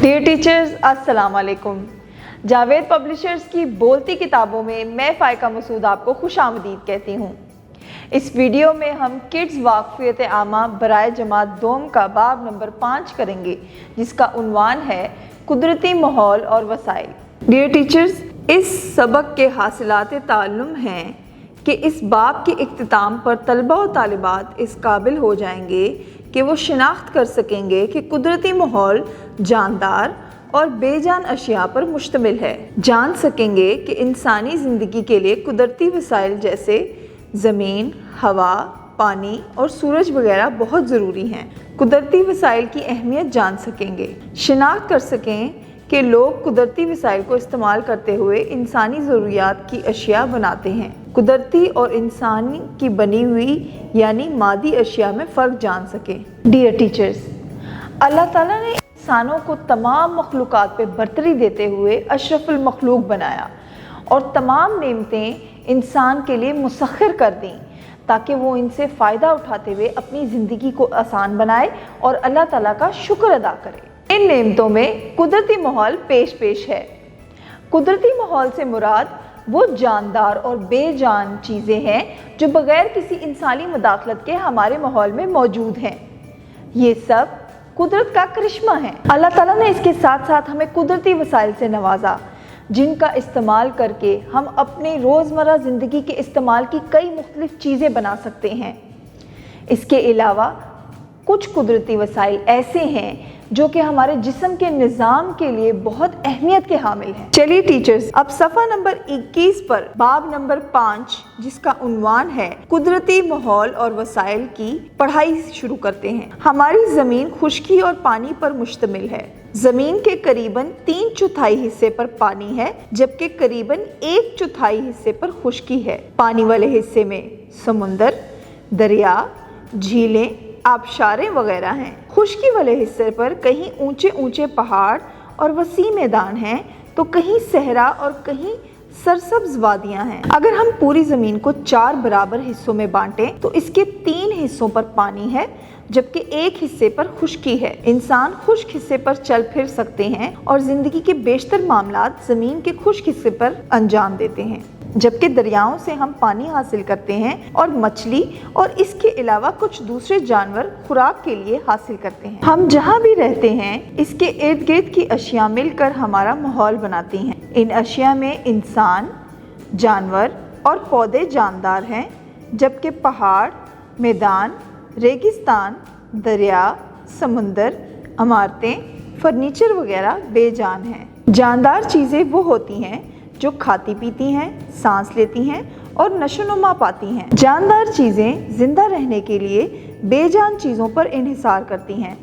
Dear teachers, अस्सलाम वालेकुम। Javed publishers की बोलती किताबों में मैं फ़ाइका मसूद आपको खुशामदीद कहती हूँ। इस वीडियो में हम किड्स वाक़फ़ियत आमा बराए जमात दोम का बाब नंबर 5 करेंगे, जिसका उन्वान है कुदरती माहौल और वसाइल। डियर टीचर्स, इस सबक के हासिलात ताल्लुम हैं कि इस बाब के इख्तिताम पर तलबा और तालिबात इस काबिल हो जाएंगे कि वो शिनाख्त कर सकेंगे कि कुदरती माहौल जानदार और बेजान अशिया पर मुश्तमिल है। जान सकेंगे कि इंसानी ज़िंदगी के लिए कुदरती वसाइल जैसे ज़मीन, हवा, पानी और सूरज वगैरह बहुत ज़रूरी हैं। कुदरती वसाइल की अहमियत जान सकेंगे, शिनाख्त कर सकें कि लोग कुदरती वसाइल को इस्तेमाल करते हुए इंसानी ज़रूरियात की अशिया बनाते हैं। कुदरती और इंसानी की बनी हुई यानी मादी अशिया में फ़र्क जान सकें। डियर टीचर्स, अल्लाह ताला ने इंसानों को तमाम मखलूक़ात पे बरतरी देते हुए अशरफुल मखलूक बनाया और तमाम नेमतें इंसान के लिए मुसख्खर कर दी ताकि वो इनसे फ़ायदा उठाते हुए अपनी ज़िंदगी को आसान बनाए और अल्लाह ताला का शुक्र अदा करे। इन नेमतों में कुदरती माहौल पेश है। कुदरती माहौल से मुराद वो जानदार और बेजान चीज़ें हैं जो बग़ैर किसी इंसानी मुदाखलत के हमारे माहौल में मौजूद हैं। ये सब कुदरत का करिश्मा है। अल्लाह ताला ने इसके साथ साथ हमें कुदरती वसाइल से नवाजा, जिनका इस्तेमाल करके हम अपने रोज़मर्रा ज़िंदगी के इस्तेमाल की कई मुख्तलिफ़ चीज़ें बना सकते हैं। इसके अलावा कुछ कुदरती वसाइल ऐसे हैं जो कि हमारे जिस्म के निज़ाम के लिए बहुत अहमियत के हामिल हैं। चलिए टीचर्स, अब सफ़ा नंबर 21 पर बाब नंबर 5, जिसका उन्वान है कुदरती माहौल और वसाइल की पढ़ाई शुरू करते हैं। हमारी ज़मीन खुश्की और पानी पर मुश्तमिल है। ज़मीन के करीबन 3/4 हिस्से पर पानी है, जबकि करीबन 1/4 हिस्से पर खुश्की है। पानी वाले हिस्से में समुंदर, दरिया, झीलें, आबशारें वगैरह हैं। खुश्की वाले हिस्से पर कहीं ऊंचे ऊंचे पहाड़ और वसी मैदान हैं, तो कहीं सहरा और कहीं सरसब्ज वादियां हैं। अगर हम पूरी ज़मीन को 4 बराबर हिस्सों में बांटें तो इसके 3 हिस्सों पर पानी है, जबकि 1 हिस्से पर खुश्की है। इंसान खुश्क हिस्से पर चल फिर सकते हैं और ज़िंदगी के बेशतर मामलात ज़मीन के खुश्क हिस्से पर अंजाम देते हैं, जबकि दरियाओं से हम पानी हासिल करते हैं और मछली और इसके अलावा कुछ दूसरे जानवर खुराक के लिए हासिल करते हैं। हम जहाँ भी रहते हैं इसके इर्द गिर्द की अशिया मिलकर हमारा माहौल बनाती हैं। इन अशिया में इंसान, जानवर और पौधे जानदार हैं, जबकि पहाड़, मैदान, रेगिस्तान, दरिया, समुंदर, इमारतें, फर्नीचर वगैरह बेजान हैं। जानदार चीज़ें वो होती हैं जो खाती पीती हैं, सांस लेती हैं और नशोनुमा पाती हैं। जानदार चीज़ें जिंदा रहने के लिए बेजान चीज़ों पर इन्हिसार करती हैं।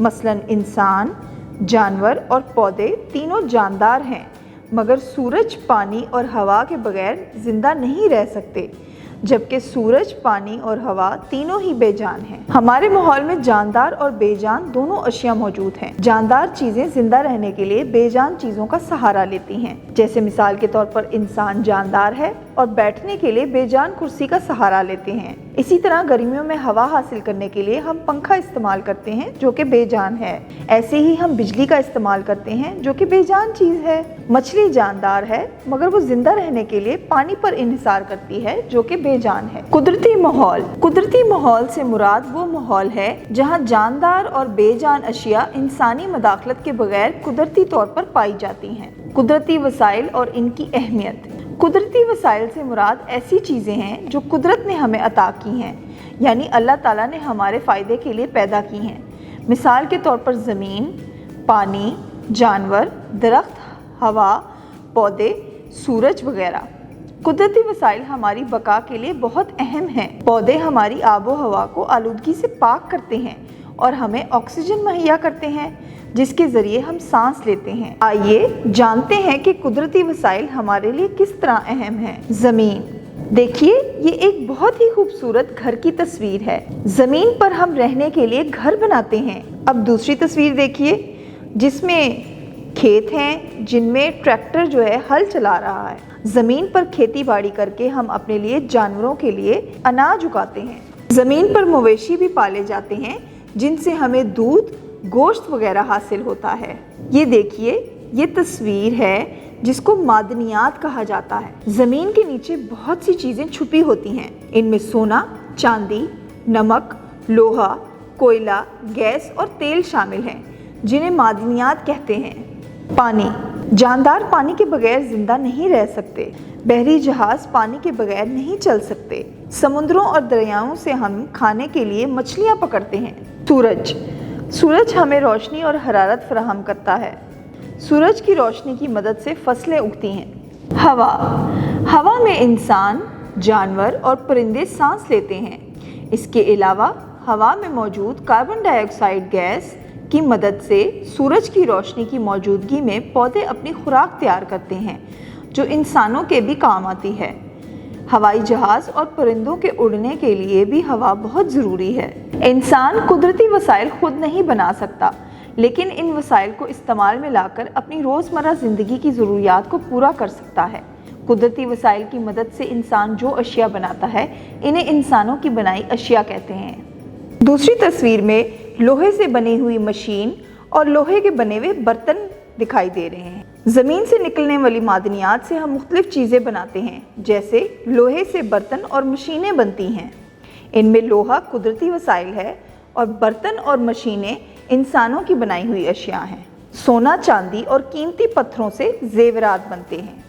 मसलन इंसान, जानवर और पौधे तीनों जानदार हैं, मगर सूरज, पानी और हवा के बगैर जिंदा नहीं रह सकते, जबकि सूरज, पानी और हवा तीनों ही बेजान हैं। हमारे माहौल में जानदार और बेजान दोनों अशिया मौजूद हैं। जानदार चीज़ें जिंदा रहने के लिए बेजान चीज़ों का सहारा लेती हैं। जैसे मिसाल के तौर पर इंसान जानदार है और बैठने के लिए बेजान कुर्सी का सहारा लेते हैं। इसी तरह गर्मियों में हवा हासिल करने के लिए हम पंखा इस्तेमाल करते हैं, जो कि बेजान है। ऐसे ही हम बिजली का इस्तेमाल करते हैं, जो कि बेजान चीज़ है। मछली जानदार है, मगर वो जिंदा रहने के लिए पानी पर इन्हिसार करती है, जो कि बेजान है। कुदरती माहौल से मुराद वो माहौल है जहाँ जानदार और बेजान अशिया इंसानी मदाखलत के बगैर कुदरती तौर पर पाई जाती हैं। कुदरती वसाइल और इनकी अहमियत। कुदरती वसाइल से मुराद ऐसी चीज़ें हैं जो कुदरत ने हमें अता की हैं, यानी अल्लाह ताला ने हमारे फ़ायदे के लिए पैदा की हैं। मिसाल के तौर पर ज़मीन, पानी, जानवर, दरख्त, हवा, पौधे, सूरज वगैरह। कुदरती वसाइल हमारी बका के लिए बहुत अहम हैं। पौधे हमारी आबो हवा को आलूदगी से पाक करते हैं और हमें ऑक्सीजन मुहैया करते हैं, जिसके ज़रिए हम सांस लेते हैं। आइए जानते हैं कि कुदरती वसाइल हमारे लिए किस तरह अहम हैं। ज़मीन देखिए, ये एक बहुत ही खूबसूरत घर की तस्वीर है। ज़मीन पर हम रहने के लिए घर बनाते हैं। अब दूसरी तस्वीर देखिए, जिसमें खेत हैं जिनमें ट्रैक्टर जो है हल चला रहा है। ज़मीन पर खेती बाड़ी करके हम अपने लिए, जानवरों के लिए अनाज उगाते हैं। ज़मीन पर मवेशी भी पाले जाते हैं, जिनसे हमें दूध, गोश्त वगैरह हासिल होता है। ये देखिए, ये तस्वीर है जिसको मादनियात कहा जाता है। ज़मीन के नीचे बहुत सी चीज़ें छुपी होती हैं। इनमें सोना, चांदी, नमक, लोहा, कोयला, गैस और तेल शामिल हैं, जिन्हें मादनियात कहते हैं। पानी, जानदार पानी के बगैर जिंदा नहीं रह सकते। बहरी जहाज पानी के बगैर नहीं चल सकते। समुद्रों और दरियाओं से हम खाने के लिए मछलियाँ पकड़ते हैं। सूरज हमें रोशनी और हरारत फराहम करता है। सूरज की रोशनी की मदद से फसलें उगती हैं। हवा में इंसान, जानवर और परिंदे सांस लेते हैं। इसके अलावा हवा में मौजूद कार्बन डाइऑक्साइड गैस की मदद से सूरज की रोशनी की मौजूदगी में पौधे अपनी खुराक तैयार करते हैं, जो इंसानों के भी काम आती है। हवाई जहाज़ और परिंदों के उड़ने के लिए भी हवा बहुत ज़रूरी है। इंसान कुदरती वसाइल खुद नहीं बना सकता, लेकिन इन वसाइल को इस्तेमाल में लाकर अपनी रोज़मर्रा ज़िंदगी की ज़रूरियात को पूरा कर सकता है। कुदरती वसाइल की मदद से इंसान जो अशिया बनाता है, इन्हें इंसानों की बनाई अशिया कहते हैं। दूसरी तस्वीर में लोहे से बनी हुई मशीन और लोहे के बने हुए बर्तन दिखाई दे रहे हैं। ज़मीन से निकलने वाली मादनियात से हम मुख्तलिफ चीज़ें बनाते हैं, जैसे लोहे से बर्तन और मशीनें बनती हैं। इनमें लोहा कुदरती वसाइल है और बर्तन और मशीनें इंसानों की बनाई हुई अशिया हैं। सोना, चांदी और कीमती पत्थरों से ज़ेवरात बनते हैं,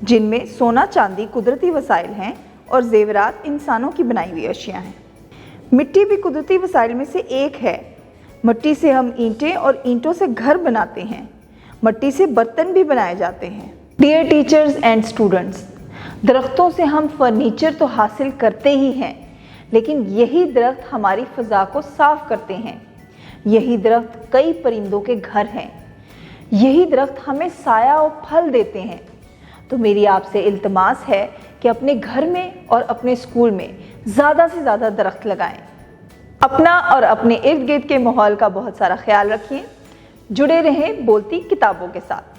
जिनमें सोना, चांदी कुदरती वसाइल हैं और ज़ेवरात इंसानों की बनाई हुई अशिया हैं। मिट्टी भी कुदरती वसाइल में से एक है। मिट्टी से हम ईंटें और ईंटों से घर बनाते हैं। मिट्टी से बर्तन भी बनाए जाते हैं। डियर टीचर्स एंड स्टूडेंट्स, दरख्तों से हम फर्नीचर तो हासिल करते ही हैं, लेकिन यही दरख्त हमारी फ़ज़ा को साफ़ करते हैं। यही दरख्त कई परिंदों के घर हैं। यही दरख्त हमें साया और फल देते हैं। तो मेरी आपसे इल्तमास है कि अपने घर में और अपने स्कूल में ज़्यादा से ज़्यादा दरख्त लगाएं। अपना और अपने इर्द गिर्द के माहौल का बहुत सारा ख्याल रखिए। जुड़े रहें बोलती किताबों के साथ।